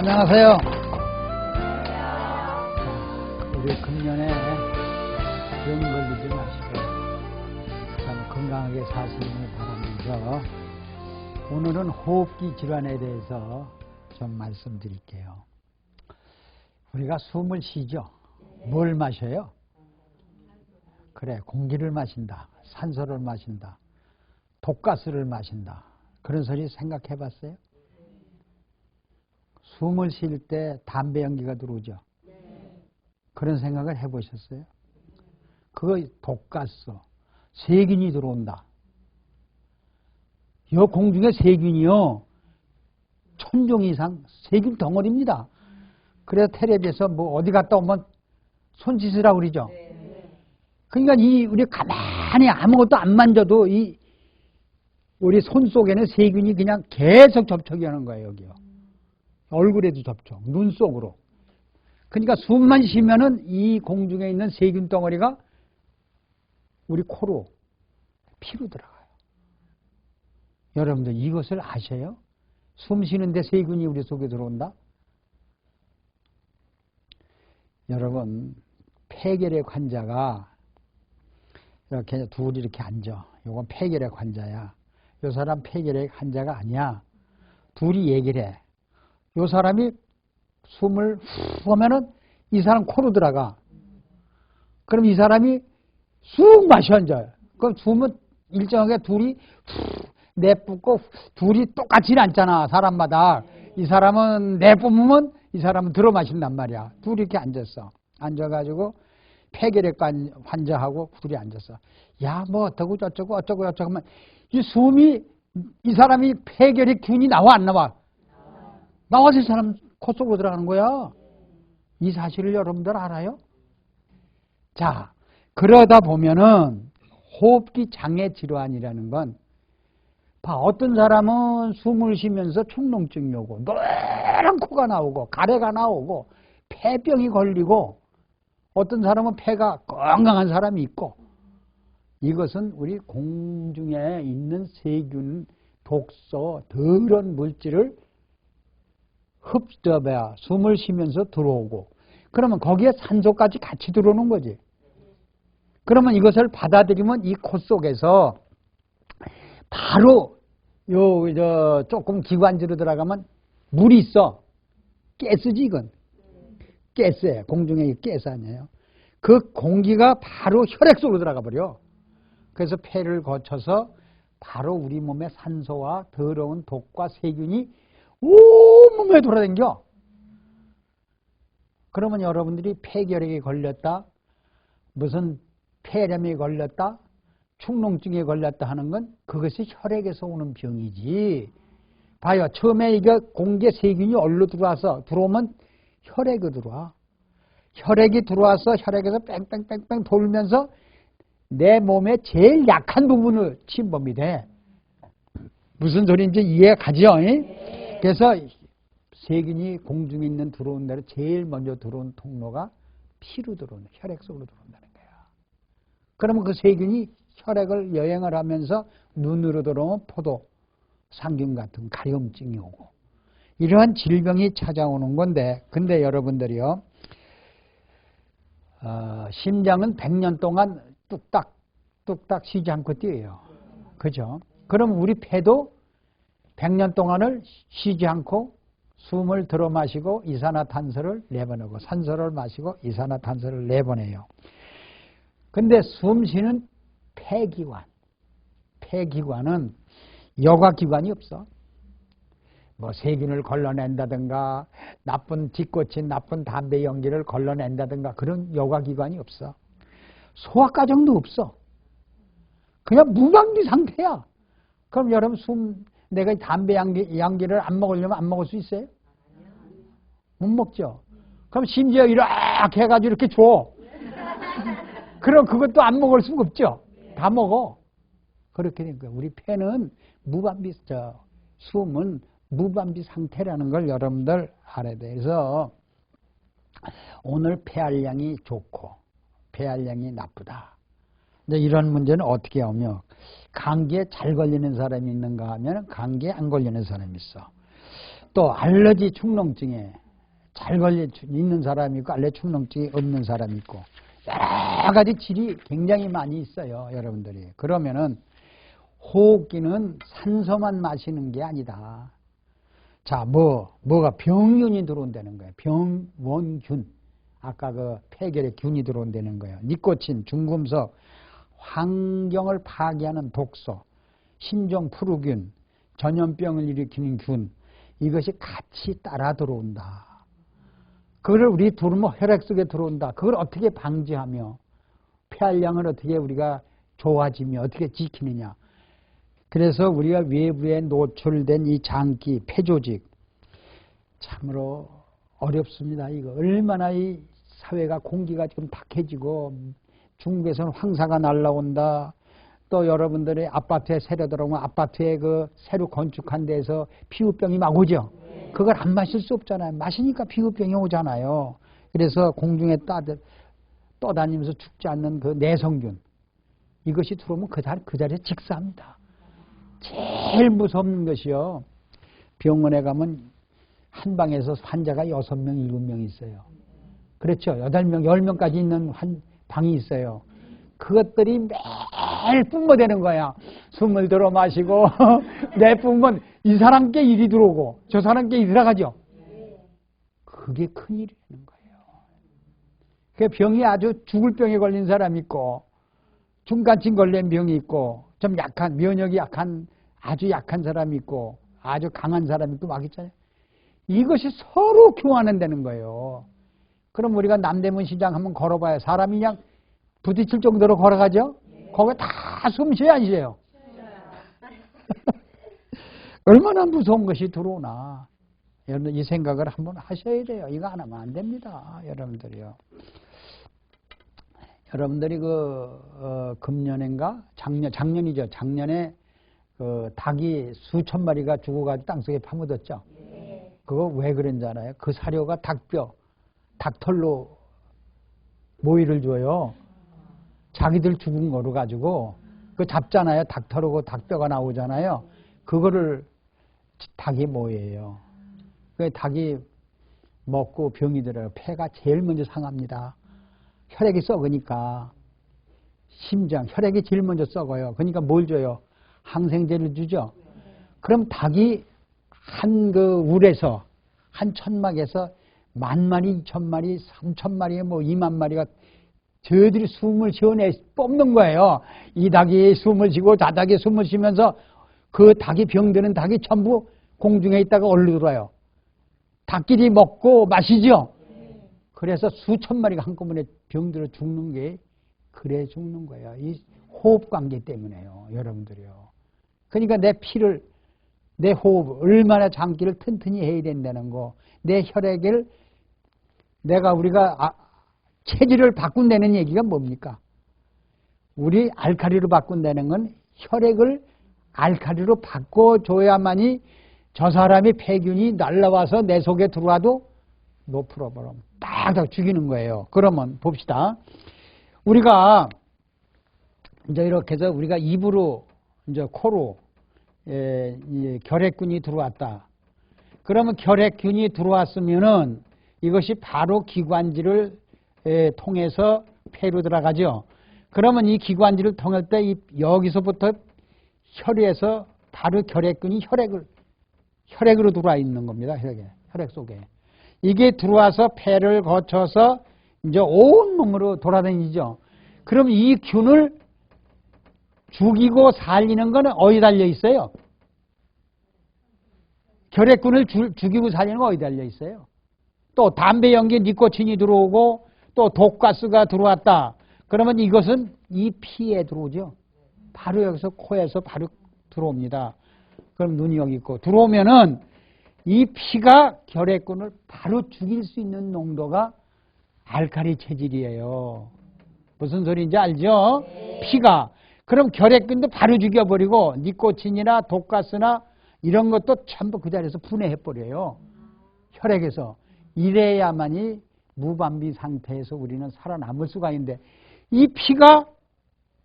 안녕하세요. 우리 금년에 병 걸리지 마시고 참 건강하게 사시길 바라면서 오늘은 호흡기 질환에 대해서 좀 말씀드릴게요. 우리가 숨을 쉬죠. 뭘 마셔요? 그래, 공기를 마신다. 산소를 마신다. 독가스를 마신다. 그런 소리 생각해 봤어요? 숨을 쉴 때 담배 연기가 들어오죠. 그런 생각을 해 보셨어요? 그거 독가스, 세균이 들어온다. 이 공중에 세균이요, 1000종 이상 세균 덩어리입니다. 그래서 텔레비에서 뭐 어디 갔다 오면 손 씻으라고 그러죠. 그러니까 우리 가만히 아무것도 안 만져도 우리 손 속에는 세균이 그냥 계속 접촉이 하는 거예요, 여기요. 얼굴에도 접촉, 눈 속으로. 그러니까 숨만 쉬면은 이 공중에 있는 세균 덩어리가 우리 코로, 피로 들어가요. 여러분들 이것을 아셔요? 숨 쉬는데 세균이 우리 속에 들어온다? 여러분, 폐결핵 환자가 이렇게 둘이 이렇게 앉아. 이건 폐결핵 환자야. 이 사람 폐결핵 환자가 아니야. 둘이 얘기를 해. 이 사람이 숨을 후 하면은 이 사람 코로 들어가. 그럼 이 사람이 쑥 마셔 앉아요. 그럼 숨은 일정하게 둘이 후 내뿜고 둘이 똑같지는 않잖아, 사람마다. 이 사람은 내뿜으면 이 사람은 들어 마신단 말이야. 둘이 이렇게 앉았어. 앉아가지고 폐결핵 환자하고 둘이 앉았어. 야, 뭐 어쩌고 저쩌고 하면 이 숨이, 이 사람이 폐결핵 균이 나와 안 나와? 나와서 이 사람 코 속으로 들어가는 거야. 이 사실을 여러분들 알아요? 자, 그러다 보면은 호흡기 장애 질환이라는 건, 어떤 사람은 숨을 쉬면서 축농증이 오고 노란 코가 나오고 가래가 나오고 폐병이 걸리고, 어떤 사람은 폐가 건강한 사람이 있고, 이것은 우리 공중에 있는 세균, 독소, 더러운 물질을 흡수해야 숨을 쉬면서 들어오고, 그러면 거기에 산소까지 같이 들어오는 거지. 그러면 이것을 받아들이면 이 코 속에서 바로 조금 기관지로 들어가면 물이 있어. 가스지, 이건. 가스예요. 공중에 가스 아니에요. 그 공기가 바로 혈액 속으로 들어가 버려. 그래서 폐를 거쳐서 바로 우리 몸의 산소와 더러운 독과 세균이 온몸에 돌아다녀. 그러면 여러분들이 폐결핵에 걸렸다, 무슨 폐렴에 걸렸다, 축농증에 걸렸다 하는 건 그것이 혈액에서 오는 병이지. 봐요. 처음에 이게 공기에 세균이 얼로 들어오면 혈액에 들어와. 혈액이 들어와서 혈액에서 뺑뺑뺑뺑 돌면서 내 몸의 제일 약한 부분을 침범이 돼. 무슨 소리인지 이해가죠? 그래서 세균이 공중에 있는 들어온 대로 제일 먼저 들어온 통로가 피로 들어오는, 혈액 속으로 들어온다는 거야. 그러면 그 세균이 혈액을 여행을 하면서 눈으로 들어오면 포도, 상균 같은 가려움증이 오고, 이러한 질병이 찾아오는 건데, 근데 여러분들이요, 심장은 100년 동안 뚝딱 쉬지 않고 뛰어요. 그죠? 그럼 우리 폐도 100년 동안을 쉬지 않고 숨을 들어 마시고 이산화탄소를 내보내고, 산소를 마시고 이산화탄소를 내보내요. 근데 숨 쉬는 폐기관은 여과기관이 없어. 뭐 세균을 걸러낸다든가 나쁜 뒤꽃인 나쁜 담배 연기를 걸러낸다든가 그런 여과기관이 없어. 소화과정도 없어. 그냥 무방비 상태야. 그럼 여러분 내가 담배 연기를 안 먹으려면 안 먹을 수 있어요? 못 먹죠. 그럼 심지어 이렇게 해가지고 이렇게 줘. 그럼 그것도 안 먹을 수가 없죠. 다 먹어. 그렇게 된 거예요. 우리 폐는 숨은 무방비 상태라는 걸 여러분들 알아야 돼요. 그래서 오늘 폐활량이 좋고 폐활량이 나쁘다. 이제 이런 문제는 어떻게 하며, 감기에 잘 걸리는 사람이 있는가 하면 감기에 안 걸리는 사람이 있어. 또 알러지 축농증에 잘 걸려 있는 사람이 있고 알레르기 축농증이 없는 사람이 있고 여러 가지 질이 굉장히 많이 있어요. 여러분들이. 그러면은 호흡기는 산소만 마시는 게 아니다. 자, 뭐가 병균이 들어온다는 거예요. 병원균. 아까 그 폐결에 균이 들어온다는 거예요. 니코틴, 중금속, 환경을 파괴하는 독소, 신종 프루균, 전염병을 일으키는 균, 이것이 같이 따라 들어온다. 그걸 우리 들으면 혈액 속에 들어온다. 그걸 어떻게 방지하며 폐활량을 어떻게 우리가 좋아지며 어떻게 지키느냐. 그래서 우리가 외부에 노출된 이 장기, 폐조직 참으로 어렵습니다. 이거 얼마나 이 사회가 공기가 지금 탁해지고 중국에서는 황사가 날라온다. 또 여러분들의 아파트에 새로 들어오면 아파트에 그 새로 건축한 데서 피부병이 막 오죠. 그걸 안 마실 수 없잖아요. 마시니까 피부병이 오잖아요. 그래서 공중에 떠다니면서 죽지 않는 그 내성균 이것이 들어오면 그 자리에 직사합니다. 제일 무서운 것이요. 병원에 가면 한 방에서 환자가 6명, 7명 있어요. 그렇죠. 8명, 10명까지 있는 방이 있어요. 그것들이 매일 뿜어대는 거야. 숨을 들어 마시고 내뿜으면 이 사람께 일이 들어오고 저 사람께 일이 들어가죠. 그게 큰일이라는 거예요. 그 병이 아주 죽을 병에 걸린 사람이 있고 중간쯤 걸린 병이 있고 좀 약한 면역이 약한 아주 약한 사람이 있고 아주 강한 사람이 있고 막 있잖아요. 이것이 서로 교환한다는 거예요. 그럼 우리가 남대문 시장 한번 걸어봐요. 사람이 그냥 부딪힐 정도로 걸어가죠? 거기에 다 숨 쉬어야 안 쉬어요? 얼마나 무서운 것이 들어오나. 여러분 이 생각을 한번 하셔야 돼요. 이거 안 하면 안 됩니다. 여러분들이요. 여러분들이 금년인가? 작년이죠. 작년에 닭이 수천 마리가 죽어가지고 땅속에 파묻었죠. 그거 왜 그런지 알아요? 그 사료가 닭뼈, 닭털로 모이를 줘요. 자기들 죽은 거로 가지고 그 잡잖아요. 닭털하고 닭뼈가 나오잖아요. 그거를 닭이 모여요. 그 닭이 먹고 병이 들어요. 폐가 제일 먼저 상합니다. 혈액이 썩으니까 심장, 혈액이 제일 먼저 썩어요. 그러니까 뭘 줘요? 항생제를 주죠. 그럼 닭이 한 그 울에서 한 천막에서 10,000마리, 2,000마리, 3,000마리, 뭐 20,000마리가 저희들이 숨을 쉬어내 뽑는 거예요. 이 닭이 숨을 쉬고 저 닭이 숨을 쉬면서 그 닭이 병드는 닭이 전부 공중에 있다가 얼로 들어와요. 닭끼리 먹고 마시죠. 그래서 수천 마리가 한꺼번에 병들어 죽는 게 그래 죽는 거예요. 이 호흡 관계 때문에요. 여러분들이요. 그러니까 내 피를 내 호흡 얼마나 장기를 튼튼히 해야 된다는 거. 내 혈액을 우리가 체질을 바꾼다는 얘기가 뭡니까? 우리 알칼리로 바꾼다는 건 혈액을 알칼리로 바꿔줘야만이 저 사람이 폐균이 날라와서 내 속에 들어와도 노프로브럼 딱딱 죽이는 거예요. 그러면 봅시다. 우리가 이제 이렇게 해서 우리가 입으로 이제 코로 결핵균이 들어왔다. 그러면 결핵균이 들어왔으면은 이것이 바로 기관지를 통해서 폐로 들어가죠. 그러면 이 기관지를 통할 때 여기서부터 혈에서 바로 결핵균이 혈액으로 들어와 있는 겁니다. 혈액 속에. 이게 들어와서 폐를 거쳐서 이제 온 몸으로 돌아다니죠. 그럼 이 균을 죽이고 살리는 건 어디 달려 있어요? 결핵균을 죽이고 살리는 건 어디 달려 있어요? 또 담배 연기에 니코틴이 들어오고 또 독가스가 들어왔다. 그러면 이것은 이 피에 들어오죠. 바로 여기서 코에서 바로 들어옵니다. 그럼 눈이 여기 있고 들어오면은 이 피가 결핵균을 바로 죽일 수 있는 농도가 알칼리 체질이에요. 무슨 소리인지 알죠? 네. 피가. 그럼 결핵균도 바로 죽여버리고 니코틴이나 독가스나 이런 것도 전부 그 자리에서 분해해버려요. 혈액에서. 이래야만이 무반비 상태에서 우리는 살아남을 수가 있는데 이 피가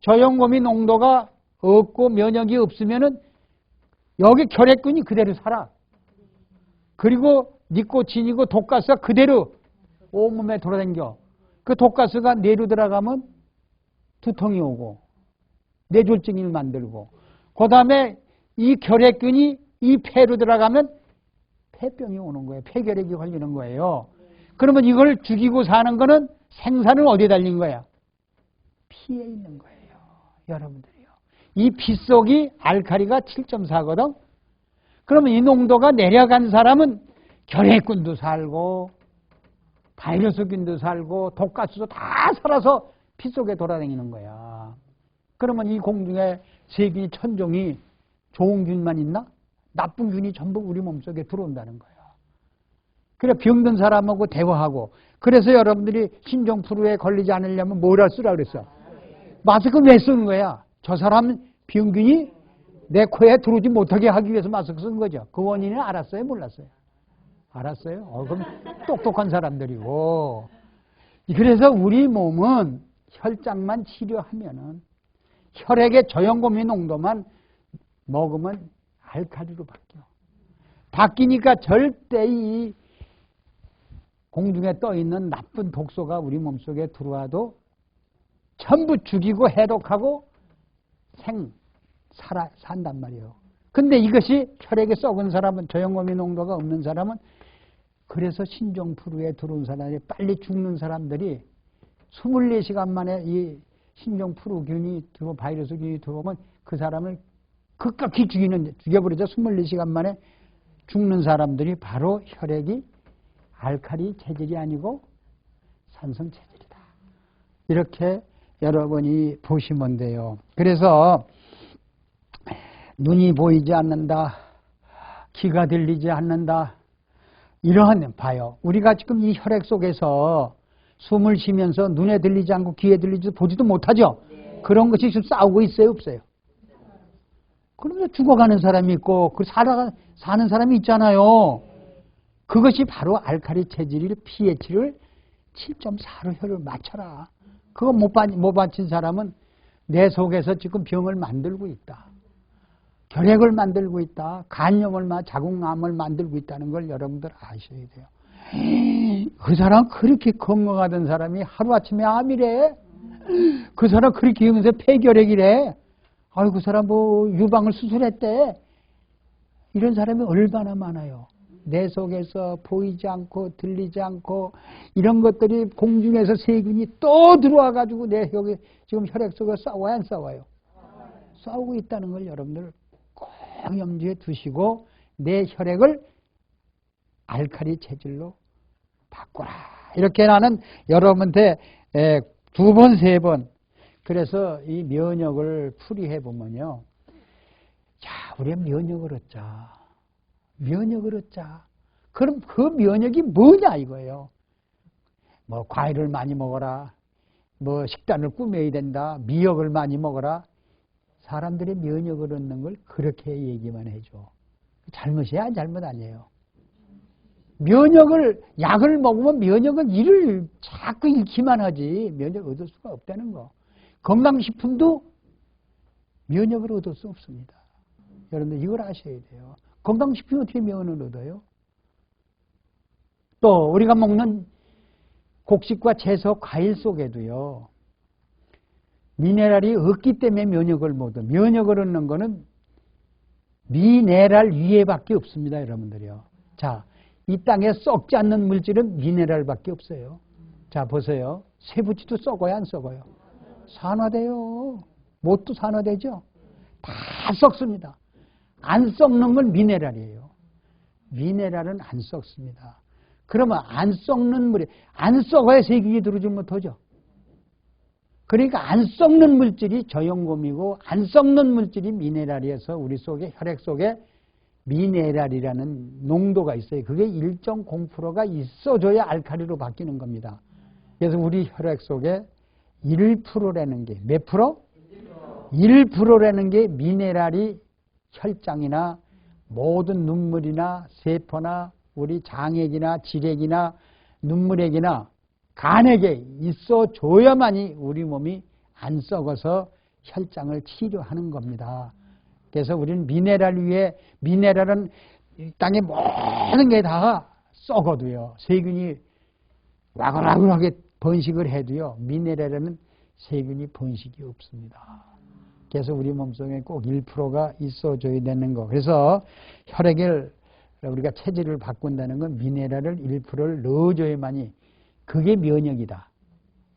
저염고미 농도가 없고 면역이 없으면은 여기 결핵균이 그대로 살아. 그리고 니코틴이고 독가스가 그대로 온몸에 돌아다녀. 그 독가스가 뇌로 들어가면 두통이 오고 뇌졸중을 만들고, 그 다음에 이 결핵균이 이 폐로 들어가면 폐병이 오는 거예요. 폐결핵이 걸리는 거예요. 그러면 이걸 죽이고 사는 거는 생사는 어디에 달린 거야? 피에 있는 거예요. 여러분들이요. 이 피 속이 알칼리가 7.4거든. 그러면 이 농도가 내려간 사람은 결핵균도 살고 바이러스균도 살고 독가스도 다 살아서 피 속에 돌아다니는 거야. 그러면 이 공중에 세균이 천종이 좋은 균만 있나? 나쁜 균이 전부 우리 몸속에 들어온다는 거야. 그래 병든 사람하고 대화하고, 그래서 여러분들이 신종플루에 걸리지 않으려면 뭐라 쓰라 그랬어? 마스크 왜 쓰는 거야? 저 사람 병균이 내 코에 들어오지 못하게 하기 위해서 마스크 쓴 거죠. 그 원인은 알았어요? 몰랐어요? 알았어요? 그럼 똑똑한 사람들이고. 그래서 우리 몸은 혈장만 치료하면은 혈액의 저염고미 농도만 먹으면 알칼리로 바뀌어. 바뀌니까 절대 이 공중에 떠 있는 나쁜 독소가 우리 몸속에 들어와도 전부 죽이고 해독하고 산단 말이에요. 근데 이것이 혈액에 썩은 사람은, 저염고미 농도가 없는 사람은, 그래서 신종플루에 들어온 사람이 빨리 죽는 사람들이 24시간 만에 이 신종플루균이 들어오면, 바이러스균이 들어오면 그 사람을 급격히 죽여버리죠. 24시간 만에 죽는 사람들이 바로 혈액이 알칼리 체질이 아니고 산성 체질이다. 이렇게 여러분이 보시면 돼요. 그래서 눈이 보이지 않는다, 귀가 들리지 않는다, 이러한 봐요. 우리가 지금 이 혈액 속에서 숨을 쉬면서 눈에 들리지 않고 귀에 들리지 보지도 못하죠. 네. 그런 것이 지금 싸우고 있어요, 없어요? 그러면 죽어가는 사람이 있고 사는 사람이 있잖아요. 그것이 바로 알칼리 체질을, pH를 7.4로 혈을 맞춰라. 그거 못 맞힌 사람은 내 속에서 지금 병을 만들고 있다. 결핵을 만들고 있다. 간염을, 자궁암을 만들고 있다는 걸 여러분들 아셔야 돼요. 그 사람 그렇게 건강하던 사람이 하루아침에 암이래. 그 사람 그렇게 하면서 폐결핵이래. 아유, 그 사람 유방을 수술했대. 이런 사람이 얼마나 많아요. 내 속에서 보이지 않고 들리지 않고 이런 것들이 공중에서 세균이 또 들어와 가지고 내 여기 지금 혈액 속에 싸워야 안 싸워요? 싸우고 있다는 걸 여러분들 꼭 염두에 두시고 내 혈액을 알칼리 체질로 바꾸라. 이렇게 나는 여러분한테 2번, 3번. 그래서 이 면역을 풀이해 보면요. 자, 우리가 면역을 얻자. 면역을 얻자. 그럼 그 면역이 뭐냐 이거예요. 뭐 과일을 많이 먹어라. 뭐 식단을 꾸며야 된다. 미역을 많이 먹어라. 사람들의 면역을 얻는 걸 그렇게 얘기만 해줘. 잘못이야? 잘못 아니에요. 약을 먹으면 면역은 일을 자꾸 잃기만 하지 면역 얻을 수가 없다는 거. 건강식품도 면역을 얻을 수 없습니다. 여러분들 이걸 아셔야 돼요. 건강식품이 어떻게 면역을 얻어요? 또 우리가 먹는 곡식과 채소, 과일 속에도요. 미네랄이 없기 때문에 면역을 못 얻어요. 면역을 얻는 거는 미네랄 위에밖에 없습니다. 여러분들이요. 자, 이 땅에 썩지 않는 물질은 미네랄밖에 없어요. 자, 보세요. 쇠붙이도 썩어요, 안 썩어요? 산화돼요. 못도 산화되죠? 다 썩습니다. 안 썩는 건 미네랄이에요. 미네랄은 안 썩습니다. 그러면 안 썩는 물이, 안 썩어야 세균이 들어오지 못하죠. 그러니까 안 썩는 물질이 저염곰이고 안 썩는 물질이 미네랄이어서 우리 속에, 혈액 속에 미네랄이라는 농도가 있어요. 그게 1.0%가 있어줘야 알칼리로 바뀌는 겁니다. 그래서 우리 혈액 속에 1%라는 게 몇 프로? 1%라는 게 미네랄이 혈장이나 모든 눈물이나 세포나 우리 장액이나 지렉이나 눈물액이나 간에게 있어줘야만이 우리 몸이 안 썩어서 혈장을 치료하는 겁니다. 그래서 우리는 미네랄 위에, 미네랄은 이 땅의 모든 게 다 썩어도요. 세균이 와글와글하게 번식을 해도요. 미네랄에는 세균이 번식이 없습니다. 그래서 우리 몸속에 꼭 1%가 있어줘야 되는 거. 그래서 혈액을 우리가 체질을 바꾼다는 건 미네랄을 1%를 넣어줘야만이 그게 면역이다.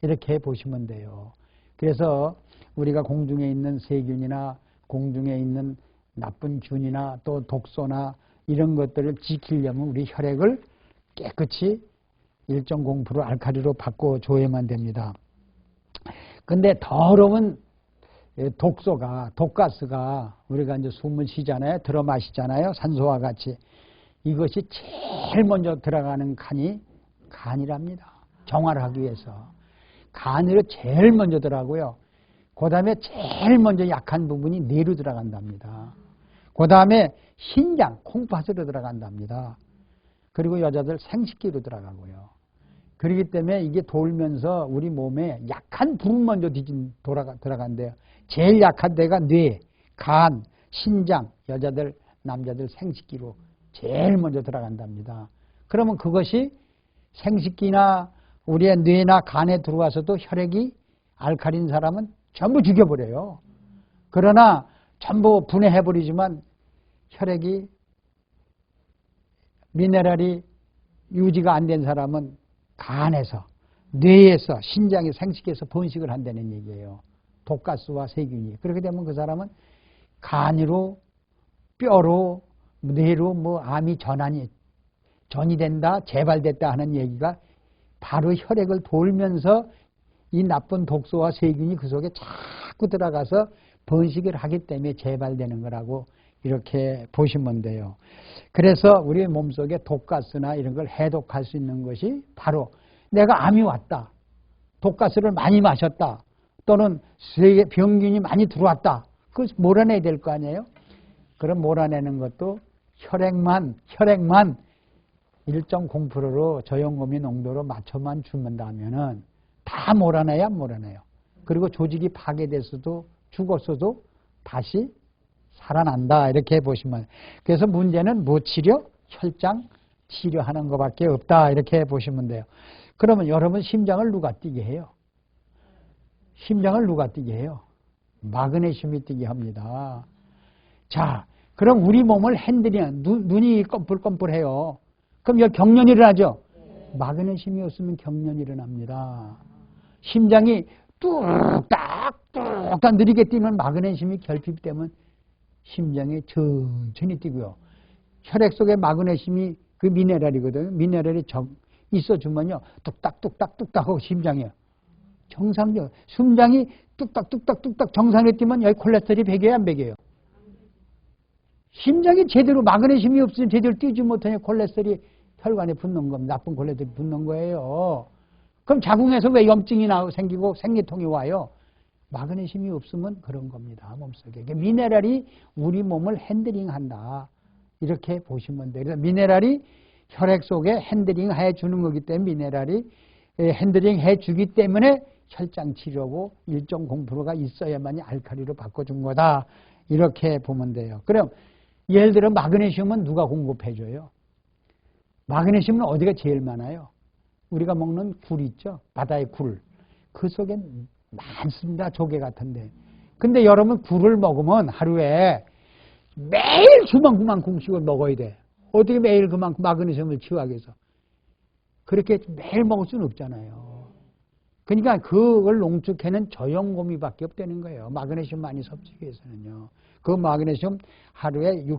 이렇게 보시면 돼요. 그래서 우리가 공중에 있는 세균이나 공중에 있는 나쁜 균이나 또 독소나 이런 것들을 지키려면 우리 혈액을 깨끗이 1.0% 알칼리로 바꿔줘야만 됩니다. 근데 더러운 독소가, 독가스가 우리가 이제 숨을 쉬잖아요. 들어 마시잖아요. 산소와 같이. 이것이 제일 먼저 들어가는 칸이 간이랍니다. 정화를 하기 위해서. 간으로 제일 먼저 들어가고요. 그 다음에 제일 먼저 약한 부분이 뇌로 들어간답니다. 그 다음에 신장, 콩팥으로 들어간답니다. 그리고 여자들 생식기로 들어가고요. 그렇기 때문에 이게 돌면서 우리 몸에 약한 부분 먼저 들어간대요. 제일 약한 데가 뇌, 간, 신장, 여자들, 남자들 생식기로 제일 먼저 들어간답니다. 그러면 그것이 생식기나 우리의 뇌나 간에 들어와서도 혈액이 알칼리인 사람은 전부 죽여버려요. 그러나 전부 분해해버리지만 혈액이 미네랄이 유지가 안 된 사람은 간에서, 뇌에서, 신장의 생식에서 번식을 한다는 얘기예요. 독가스와 세균이. 그렇게 되면 그 사람은 간으로, 뼈로, 뇌로 암이 전이 된다, 재발됐다 하는 얘기가 바로 혈액을 돌면서 이 나쁜 독소와 세균이 그 속에 자꾸 들어가서 번식을 하기 때문에 재발되는 거라고 이렇게 보시면 돼요. 그래서 우리 몸속에 독가스나 이런 걸 해독할 수 있는 것이 바로 내가 암이 왔다. 독가스를 많이 마셨다. 또는 병균이 많이 들어왔다. 그걸 몰아내야 될 거 아니에요? 그럼 몰아내는 것도 혈액만 1.0%로 저염금이 농도로 맞춰만 주문다면은 다 몰아내야 몰아내요. 그리고 조직이 파괴됐어도 죽었어도 다시 살아난다. 이렇게 보시면. 그래서 문제는 뭐 치료? 혈장 치료하는 것밖에 없다. 이렇게 보시면 돼요. 그러면 여러분 심장을 누가 뛰게 해요? 심장을 누가 뛰게 해요? 마그네슘이 뛰게 합니다. 자, 그럼 우리 몸을 핸들링, 눈이 껌뿔껌뿔해요. 그럼 여기 경련이 일어나죠? 마그네슘이 없으면 경련이 일어납니다. 심장이 뚝딱 느리게 뛰면 마그네슘이 결핍되면 심장이 천천히 뛰고요. 혈액 속에 마그네슘이 그 미네랄이거든요. 미네랄이 있어주면요. 뚝딱 하고 심장이요. 정상적. 심장이 뚝딱 정상에 뛰면 여기 콜레스테롤이 100이에요, 안 100이에요? 심장이 제대로 마그네슘이 없으면 제대로 뛰지 못하니 콜레스테롤이 혈관에 붙는 겁니다. 나쁜 콜레스테롤이 붙는 거예요. 그럼 자궁에서 왜 염증이 생기고 생리통이 와요? 마그네슘이 없으면 그런 겁니다. 몸속에. 미네랄이 우리 몸을 핸들링한다. 이렇게 보시면 돼요. 그래서 미네랄이 혈액 속에 핸들링 해주는 거기 때문에 미네랄이 핸들링 해주기 때문에 혈장 치료고 1.0%가 있어야만이 알칼리로 바꿔준 거다. 이렇게 보면 돼요. 그럼 예를 들어 마그네슘은 누가 공급해줘요? 마그네슘은 어디가 제일 많아요? 우리가 먹는 굴 있죠? 바다의 굴. 그 속에 많습니다. 조개 같은데. 근데 여러분 굴을 먹으면 하루에 매일 그만큼씩을 먹어야 돼. 어떻게 매일 그만큼 마그네슘을 취하기 위해서. 그렇게 매일 먹을 수는 없잖아요. 그러니까 그걸 농축해는 저염고미밖에 없다는 거예요. 마그네슘 많이 섭취하기 위해서는요. 그 마그네슘 하루에